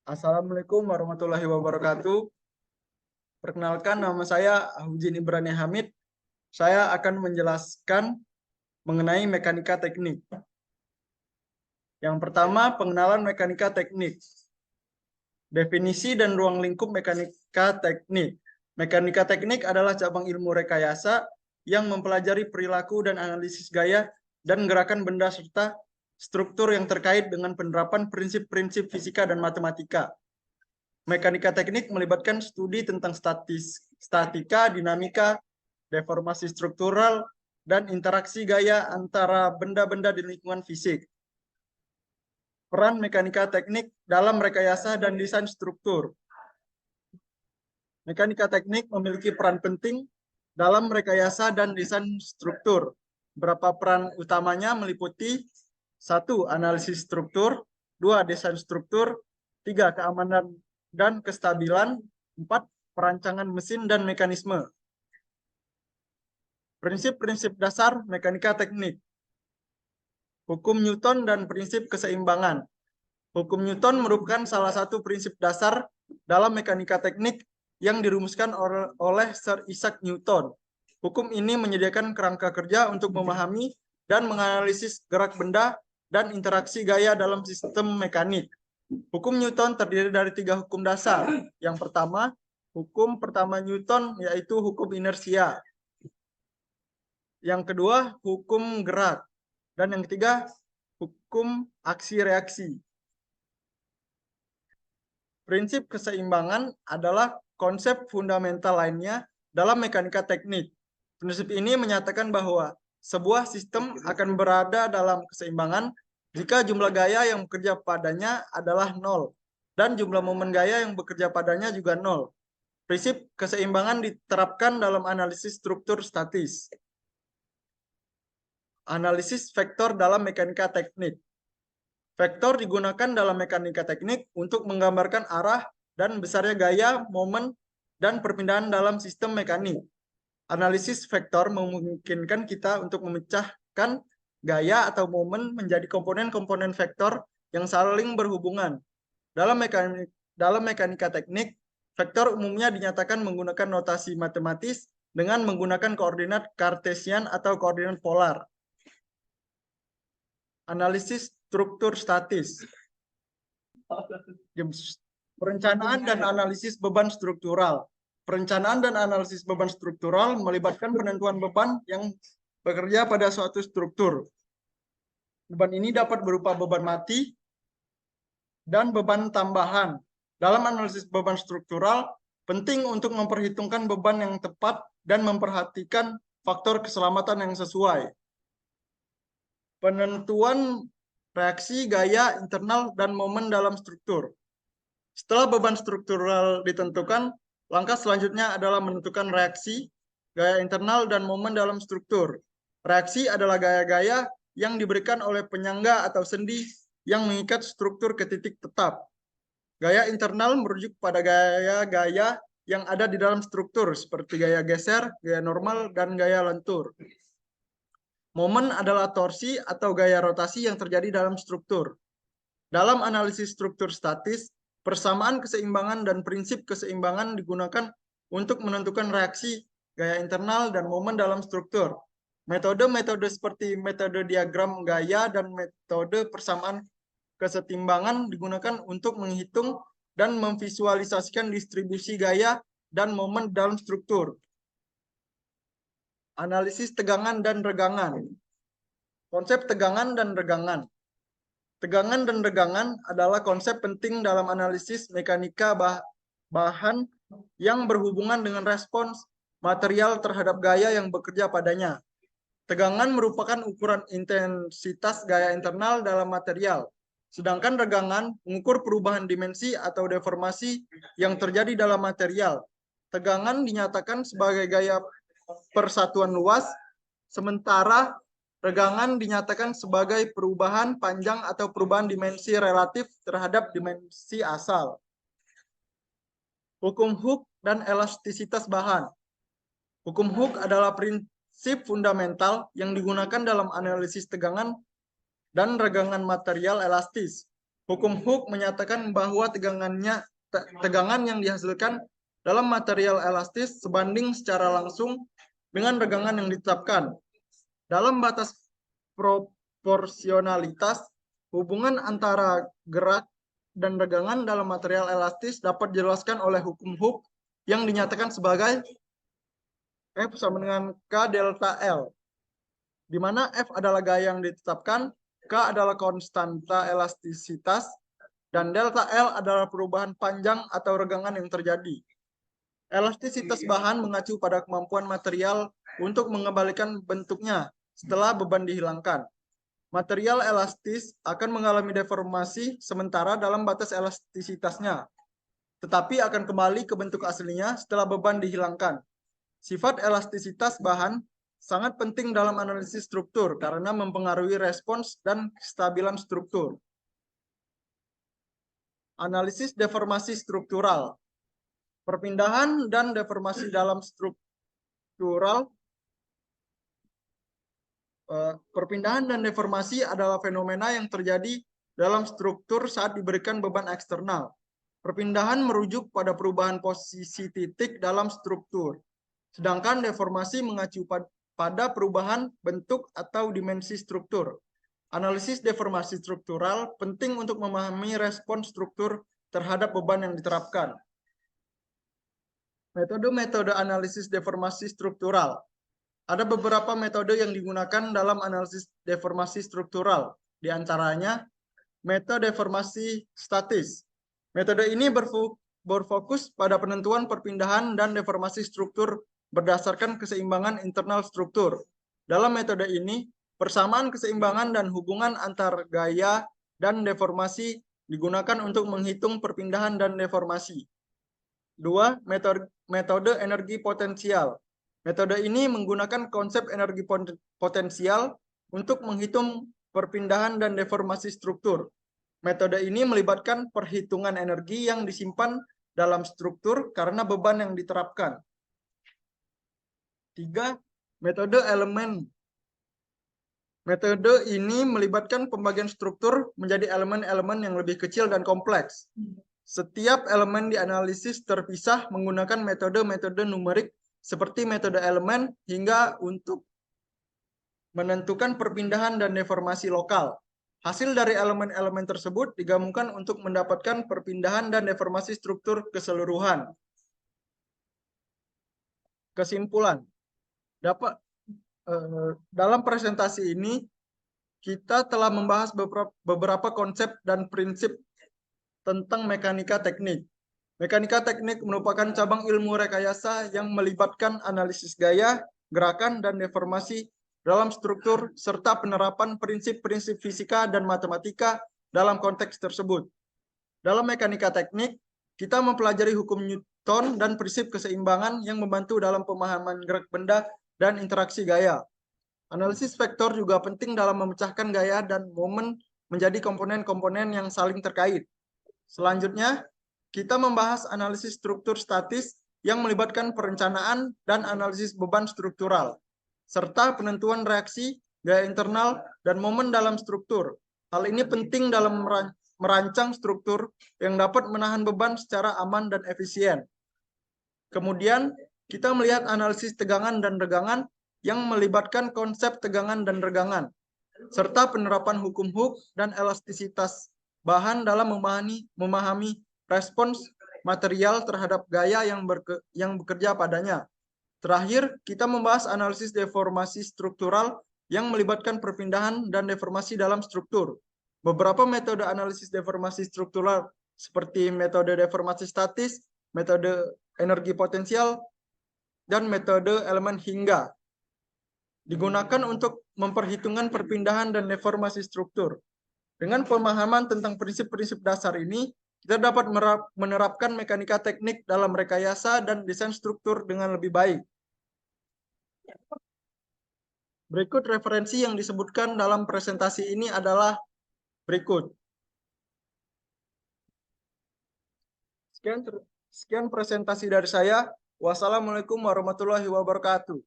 Assalamualaikum warahmatullahi wabarakatuh. Perkenalkan, nama saya Ahujin Ibrani Hamid. Saya akan menjelaskan mengenai mekanika teknik. Yang pertama, pengenalan mekanika teknik. Definisi dan ruang lingkup mekanika teknik. Mekanika teknik adalah cabang ilmu rekayasa yang mempelajari perilaku dan analisis gaya dan gerakan benda serta struktur yang terkait dengan penerapan prinsip-prinsip fisika dan matematika. Mekanika teknik melibatkan studi tentang statika, dinamika, deformasi struktural, dan interaksi gaya antara benda-benda di lingkungan fisik. Peran mekanika teknik dalam rekayasa dan desain struktur. Mekanika teknik memiliki peran penting dalam rekayasa dan desain struktur. Beberapa peran utamanya meliputi 1. Analisis struktur, 2. Desain struktur, 3. Keamanan dan kestabilan, 4. Perancangan mesin dan mekanisme. Prinsip-prinsip dasar mekanika teknik. Hukum Newton dan prinsip keseimbangan. Hukum Newton merupakan salah satu prinsip dasar dalam mekanika teknik yang dirumuskan oleh Sir Isaac Newton. Hukum ini menyediakan kerangka kerja untuk memahami dan menganalisis gerak benda dan interaksi gaya dalam sistem mekanik. Hukum Newton terdiri dari 3 hukum dasar. Yang pertama, hukum pertama Newton yaitu hukum inersia. Yang kedua, hukum gerak. Dan yang ketiga, hukum aksi-reaksi. Prinsip keseimbangan adalah konsep fundamental lainnya dalam mekanika teknik. Prinsip ini menyatakan bahwa sebuah sistem akan berada dalam keseimbangan jika jumlah gaya yang bekerja padanya adalah 0 dan jumlah momen gaya yang bekerja padanya juga 0. Prinsip keseimbangan diterapkan dalam analisis struktur statis. Analisis vektor dalam mekanika teknik. Vektor digunakan dalam mekanika teknik untuk menggambarkan arah dan besarnya gaya, momen, dan perpindahan dalam sistem mekanik. Analisis vektor memungkinkan kita untuk memecahkan gaya atau momen menjadi komponen-komponen vektor yang saling berhubungan. Dalam mekanika teknik, vektor umumnya dinyatakan menggunakan notasi matematis dengan menggunakan koordinat Kartesian atau koordinat polar. Analisis struktur statis. Perencanaan dan analisis beban struktural. Perencanaan dan analisis beban struktural melibatkan penentuan beban yang bekerja pada suatu struktur. Beban ini dapat berupa beban mati dan beban tambahan. Dalam analisis beban struktural, penting untuk memperhitungkan beban yang tepat dan memperhatikan faktor keselamatan yang sesuai. Penentuan reaksi, gaya, internal, dan momen dalam struktur. Setelah beban struktural ditentukan, langkah selanjutnya adalah menentukan reaksi, gaya internal, dan momen dalam struktur. Reaksi adalah gaya-gaya yang diberikan oleh penyangga atau sendi yang mengikat struktur ke titik tetap. Gaya internal merujuk pada gaya-gaya yang ada di dalam struktur, seperti gaya geser, gaya normal, dan gaya lentur. Momen adalah torsi atau gaya rotasi yang terjadi dalam struktur. Dalam analisis struktur statis, persamaan keseimbangan dan prinsip keseimbangan digunakan untuk menentukan reaksi, gaya internal, dan momen dalam struktur. Metode-metode seperti metode diagram gaya dan metode persamaan kesetimbangan digunakan untuk menghitung dan memvisualisasikan distribusi gaya dan momen dalam struktur. Analisis tegangan dan regangan. Konsep tegangan dan regangan. Tegangan dan regangan adalah konsep penting dalam analisis mekanika bahan yang berhubungan dengan respons material terhadap gaya yang bekerja padanya. Tegangan merupakan ukuran intensitas gaya internal dalam material, sedangkan regangan mengukur perubahan dimensi atau deformasi yang terjadi dalam material. Tegangan dinyatakan sebagai gaya persatuan luas, sementara regangan dinyatakan sebagai perubahan panjang atau perubahan dimensi relatif terhadap dimensi asal. Hukum Hooke dan elastisitas bahan. Hukum Hooke adalah prinsip fundamental yang digunakan dalam analisis tegangan dan regangan material elastis. Hukum Hooke menyatakan bahwa tegangan yang dihasilkan dalam material elastis sebanding secara langsung dengan regangan yang ditetapkan. Dalam batas proporsionalitas, hubungan antara gerak dan regangan dalam material elastis dapat dijelaskan oleh hukum Hooke yang dinyatakan sebagai F sama dengan K delta L, di mana F adalah gaya yang ditetapkan, K adalah konstanta elastisitas, dan delta L adalah perubahan panjang atau regangan yang terjadi. Elastisitas bahan mengacu pada kemampuan material untuk mengembalikan bentuknya setelah beban dihilangkan. Material elastis akan mengalami deformasi sementara dalam batas elastisitasnya, tetapi akan kembali ke bentuk aslinya setelah beban dihilangkan. Sifat elastisitas bahan sangat penting dalam analisis struktur karena mempengaruhi respons dan kestabilan struktur. Analisis deformasi struktural. Perpindahan dan deformasi dalam struktural. Perpindahan dan deformasi adalah fenomena yang terjadi dalam struktur saat diberikan beban eksternal. Perpindahan merujuk pada perubahan posisi titik dalam struktur, sedangkan deformasi mengacu pada perubahan bentuk atau dimensi struktur. Analisis deformasi struktural penting untuk memahami respons struktur terhadap beban yang diterapkan. Metode-metode analisis deformasi struktural. Ada beberapa metode yang digunakan dalam analisis deformasi struktural, di antaranya metode deformasi statis. Metode ini berfokus pada penentuan perpindahan dan deformasi struktur berdasarkan keseimbangan internal struktur. Dalam metode ini, persamaan keseimbangan dan hubungan antar gaya dan deformasi digunakan untuk menghitung perpindahan dan deformasi. 2. Metode energi potensial. Metode ini menggunakan konsep energi potensial untuk menghitung perpindahan dan deformasi struktur. Metode ini melibatkan perhitungan energi yang disimpan dalam struktur karena beban yang diterapkan. 3. Metode elemen. Metode ini melibatkan pembagian struktur menjadi elemen-elemen yang lebih kecil dan kompleks. Setiap elemen dianalisis terpisah menggunakan metode-metode numerik seperti metode elemen hingga untuk menentukan perpindahan dan deformasi lokal. Hasil dari elemen-elemen tersebut digabungkan untuk mendapatkan perpindahan dan deformasi struktur keseluruhan. Kesimpulan. Dalam presentasi ini, kita telah membahas beberapa konsep dan prinsip tentang mekanika teknik. Mekanika teknik merupakan cabang ilmu rekayasa yang melibatkan analisis gaya, gerakan, dan deformasi dalam struktur, serta penerapan prinsip-prinsip fisika dan matematika dalam konteks tersebut. Dalam mekanika teknik, kita mempelajari hukum Newton dan prinsip keseimbangan yang membantu dalam pemahaman gerak benda dan interaksi gaya. Analisis vektor juga penting dalam memecahkan gaya dan momen menjadi komponen-komponen yang saling terkait. Selanjutnya, kita membahas analisis struktur statis yang melibatkan perencanaan dan analisis beban struktural, serta penentuan reaksi, gaya internal, dan momen dalam struktur. Hal ini penting dalam merancang struktur yang dapat menahan beban secara aman dan efisien. Kemudian, kita melihat analisis tegangan dan regangan yang melibatkan konsep tegangan dan regangan, serta penerapan hukum Hooke dan elastisitas bahan dalam memahami respons material terhadap gaya yang bekerja padanya. Terakhir, kita membahas analisis deformasi struktural yang melibatkan perpindahan dan deformasi dalam struktur. Beberapa metode analisis deformasi struktural seperti metode deformasi statis, metode energi potensial, dan metode elemen hingga digunakan untuk memperhitungkan perpindahan dan deformasi struktur. Dengan pemahaman tentang prinsip-prinsip dasar ini, kita dapat menerapkan mekanika teknik dalam rekayasa dan desain struktur dengan lebih baik. Berikut referensi yang disebutkan dalam presentasi ini adalah berikut. Sekian presentasi dari saya. Wassalamualaikum warahmatullahi wabarakatuh.